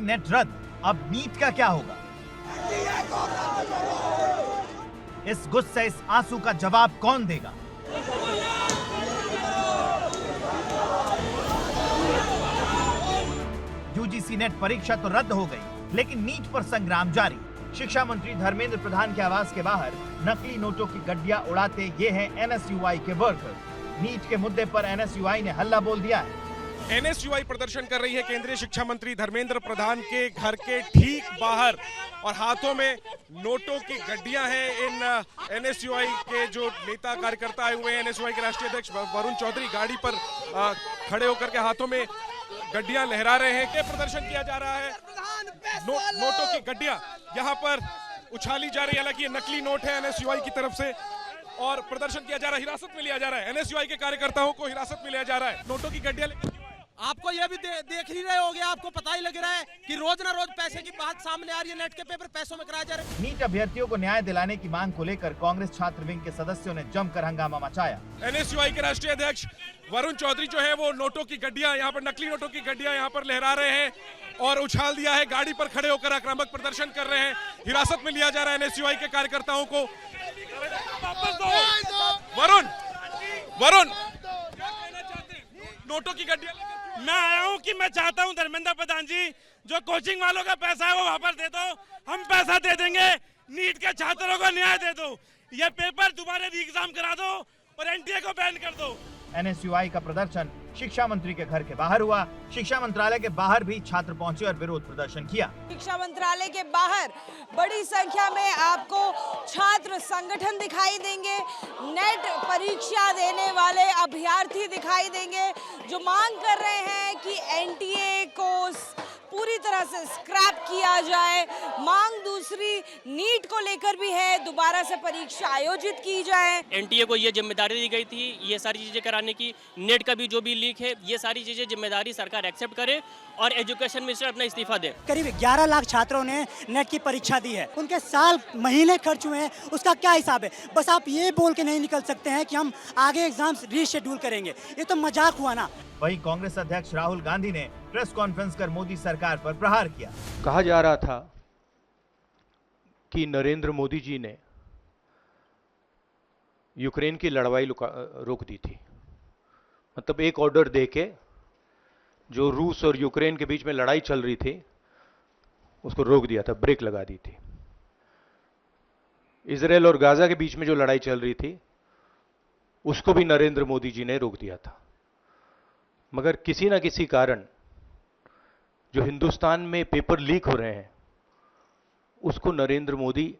Net रद्द, अब NEET का क्या होगा? इस गुस्से, इस आंसू का जवाब कौन देगा? यूजीसी नेट परीक्षा तो रद्द हो गई, लेकिन नीट पर संग्राम जारी। शिक्षा मंत्री धर्मेंद्र प्रधान के आवास के बाहर नकली नोटों की गड्डियां उड़ाते ये हैं एनएसयूआई के वर्कर। नीट के मुद्दे पर एनएसयूआई ने हल्ला बोल दिया है। एनएसयूआई प्रदर्शन कर रही है केंद्रीय शिक्षा मंत्री धर्मेंद्र प्रधान के घर के ठीक बाहर और हाथों में नोटों की गड्डियां हैं। इन एनएसयूआई के जो नेता कार्यकर्ता आए हुए हैं, एनएसयूआई के राष्ट्रीय अध्यक्ष वरुण चौधरी गाड़ी पर खड़े होकर के हाथों में गड्डियां लहरा रहे हैं। क्या प्रदर्शन किया जा रहा है? नोटों की गड्डियां यहाँ पर उछाली जा रही है। हालांकि ये नकली नोट है एनएसयूआई की तरफ से और प्रदर्शन किया जा रहा है, हिरासत में लिया जा रहा है। एनएसयूआई के कार्यकर्ताओं को हिरासत में लिया जा रहा है। नोटों की गड्डियां आपको ये भी देख ही रहे होगे, आपको पता ही लग रहा है कि रोज ना रोज पैसे की बात सामने आ रही है। नेट के पेपर पैसों में कराया जा रहा है। नीट अभ्यर्थियों को न्याय दिलाने की मांग को लेकर कांग्रेस छात्र विंग के सदस्यों ने जमकर हंगामा मचाया। एनएसयूआई के राष्ट्रीय अध्यक्ष वरुण चौधरी जो है वो नोटों की गड्डियां यहाँ पर, नकली नोटों की गड्डियां यहाँ पर लहरा रहे हैं और उछाल दिया है। गाड़ी पर खड़े होकर आक्रामक प्रदर्शन कर रहे हैं। हिरासत में लिया जा रहा है एनएसयूआई के कार्यकर्ताओं को। वरुण नोटों की गड्डियां मैं आया हूँ कि मैं चाहता हूँ धर्मेंद्र प्रधान जी, जो कोचिंग वालों का पैसा है वो वापस दे दो। हम पैसा दे देंगे, नीट के छात्रों को न्याय दे दो, ये पेपर दोबारा री एग्जाम करा दो और एनटीए को बैन कर दो। एनएसयूआई का प्रदर्शन शिक्षा मंत्री के घर के बाहर हुआ। शिक्षा मंत्रालय के बाहर भी छात्र पहुंचे और विरोध प्रदर्शन किया। शिक्षा मंत्रालय के बाहर बड़ी संख्या में आपको छात्र संगठन दिखाई देंगे। नेट परीक्षा देने वाले अभ्यर्थी दिखाई देंगे जो मांग कर रहे हैं कि एनटीए को पूरी तरह से स्क्रैप किया जाए। मांग दूसरी नीट को लेकर भी है, दोबारा से परीक्षा आयोजित की जाए। एनटीए को ये जिम्मेदारी दी गई थी ये सारी चीजें कराने की। नेट का भी जो भी लीक है, ये सारी चीजें जिम्मेदारी सरकार एक्सेप्ट करे और एजुकेशन मिनिस्टर अपना इस्तीफा दे। करीब 11 लाख छात्रों ने नेट की परीक्षा दी है, उनके साल महीने खर्च हुए हैं, उसका क्या हिसाब है? बस आप ये बोल के नहीं निकल सकते हैं कि हम आगे एग्जाम रीशेड्यूल करेंगे, ये तो मजाक हुआ ना। वहीं कांग्रेस अध्यक्ष राहुल गांधी ने प्रेस कॉन्फ्रेंस कर मोदी सरकार पर प्रहार किया। कहा जा रहा था कि नरेंद्र मोदी जी ने यूक्रेन की लड़ाई रोक दी थी। मतलब एक ऑर्डर देके जो रूस और यूक्रेन के बीच में लड़ाई चल रही थी उसको रोक दिया था, ब्रेक लगा दी थी। इजराइल और गाजा के बीच में जो लड़ाई चल रही थी उसको भी नरेंद्र मोदी जी ने रोक दिया था। मगर किसी ना किसी कारण जो हिंदुस्तान में पेपर लीक हो रहे हैं उसको नरेंद्र मोदी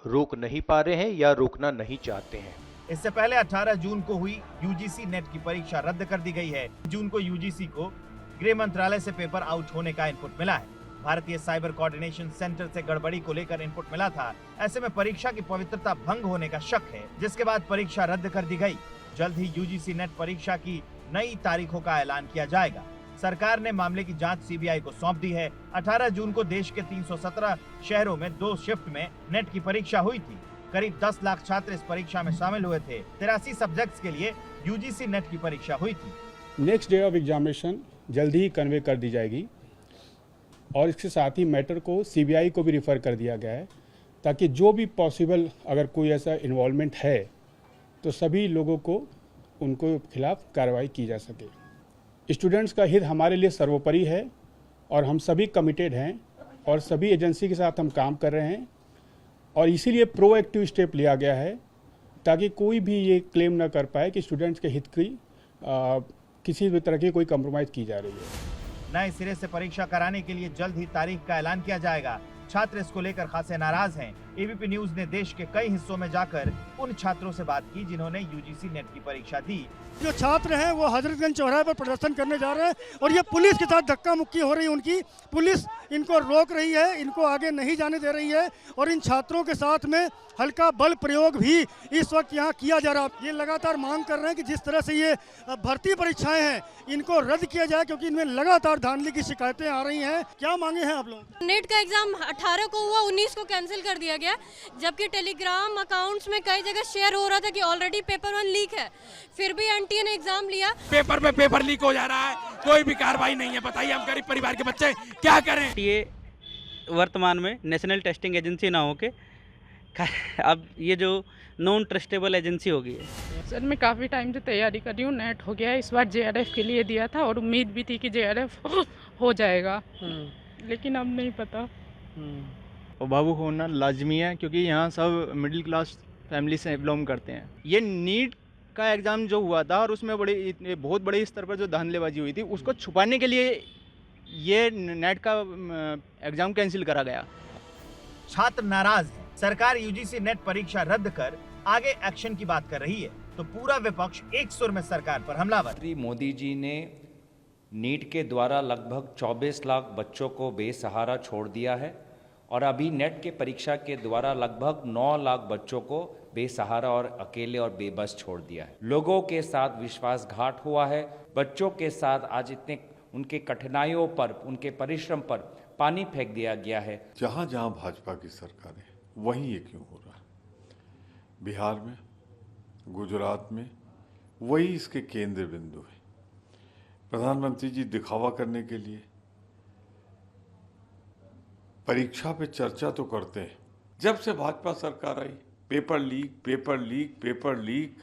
रोक नहीं पा रहे हैं या रोकना नहीं चाहते हैं। इससे पहले 18 जून को हुई यूजीसी नेट की परीक्षा रद्द कर दी गई है। जून को यूजीसी को गृह मंत्रालय से पेपर आउट होने का इनपुट मिला है। भारतीय साइबर कोऑर्डिनेशन सेंटर से गड़बड़ी को लेकर इनपुट मिला था। ऐसे में परीक्षा की पवित्रता भंग होने का शक है, जिसके बाद परीक्षा रद्द कर दी गई। जल्द ही यूजीसी नेट परीक्षा की नई तारीखों का ऐलान किया जाएगा। सरकार ने मामले की जांच सीबीआई को सौंप दी है। 18 जून को देश के 317 शहरों में 2 शिफ्ट में नेट की परीक्षा हुई थी। करीब 10 लाख छात्र इस परीक्षा में शामिल हुए थे। 83 सब्जेक्ट्स के लिए यूजीसी नेट की परीक्षा हुई थी। नेक्स्ट डे ऑफ एग्जामिनेशन जल्दी ही कन्वे कर दी जाएगी और इसके साथ ही मैटर को सीबीआई को भी रिफर कर दिया गया है, ताकि जो भी पॉसिबल अगर कोई ऐसा इन्वॉल्वमेंट है तो सभी लोगों को उनको खिलाफ कार्रवाई की जा सके। स्टूडेंट्स का हित हमारे लिए सर्वोपरि है और हम सभी कमिटेड हैं और सभी एजेंसी के साथ हम काम कर रहे हैं और इसीलिए प्रोएक्टिव स्टेप लिया गया है ताकि कोई भी ये क्लेम ना कर पाए कि स्टूडेंट्स के हित की किसी भी तरह की कोई कम्प्रोमाइज़ की जा रही है। नए सिरे से परीक्षा कराने के लिए जल्द ही तारीख का ऐलान किया जाएगा। छात्र इसको लेकर खासे नाराज हैं। एबीपी न्यूज ने देश के कई हिस्सों में जाकर उन छात्रों से बात की जिन्होंने यूजीसी नेट की परीक्षा दी। जो छात्र हैं वो हजरतगंज चौराहे पर प्रदर्शन करने जा रहे हैं और ये पुलिस के साथ धक्का मुक्की हो रही है उनकी। पुलिस इनको रोक रही है, इनको आगे नहीं जाने दे रही है और इन छात्रों के साथ में हल्का बल प्रयोग भी इस वक्त यहाँ किया जा रहा है। ये लगातार मांग कर रहे हैं कि जिस तरह से ये भर्ती परीक्षाएं हैं इनको रद्द किया जाए, क्योंकि इनमें लगातार धांधली की शिकायतें आ रही हैं। क्या मांगे हैं आप लोग? नेट का एग्जाम 18 को हुआ, 19 को कैंसिल कर दिया गया, जबकि टेलीग्राम अकाउंट्स में कई जगह शेयर हो रहा था कि ऑलरेडी पेपर 1 लीक है, फिर भी एनटीए ने एग्जाम लिया। पेपर में पेपर लीक हो जा रहा है, कोई भी कार्रवाई नहीं है। बताइए हम गरीब परिवार के बच्चे क्या करें। ये वर्तमान में नेशनल टेस्टिंग एजेंसी ना होके अब ये जो नॉन ट्रस्टेबल एजेंसी हो गई है। सर मैं काफ़ी टाइम से तैयारी कर रही हूँ, नेट हो गया है, इस बार जेआरएफ के लिए दिया था और उम्मीद भी थी कि जेआरएफ हो जाएगा, लेकिन अब नहीं पता। और भावुक होना लाजमी है क्योंकि यहाँ सब मिडिल क्लास फैमिली से बिलोंग करते हैं। ये नीट का एग्ज़ाम जो हुआ था और उसमें बहुत बड़े स्तर पर जो धांधलेबाजी हुई थी, उसको छुपाने के लिए ये नेट का एग्ज़ाम कैंसिल करा गया। छात्र नाराज है, सरकार यूजीसी नेट परीक्षा रद्द कर आगे एक्शन की बात कर रही है, तो पूरा विपक्ष एक सुर में सरकार पर हमलावर। मोदी जी ने नीट के द्वारा लगभग 24 लाख बच्चों को बेसहारा छोड़ दिया है और अभी नेट के परीक्षा के द्वारा लगभग 9 लाख बच्चों को बेसहारा और अकेले और बेबस छोड़ दिया है। लोगों के साथ विश्वासघात हुआ है, बच्चों के साथ आज इतने उनके कठिनाइयों पर, उनके परिश्रम पर पानी फेंक दिया गया है। जहाँ जहाँ भाजपा की सरकार है वहीं ये क्यों हो रहा है? बिहार में, गुजरात में वही इसके केंद्र बिंदु है। प्रधानमंत्री जी दिखावा करने के लिए परीक्षा पे चर्चा तो करते हैं। जब से भाजपा सरकार आई, paper leak, paper leak, paper leak,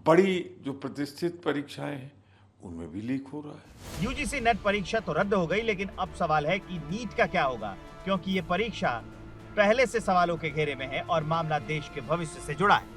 बड़ी जो प्रतिष्ठित परीक्षाएं हैं उनमें भी लीक हो रहा है। यूजीसी नेट परीक्षा तो रद्द हो गई, लेकिन अब सवाल है कि नीट का क्या होगा, क्योंकि ये परीक्षा पहले से सवालों के घेरे में है और मामला देश के भविष्य से जुड़ा है।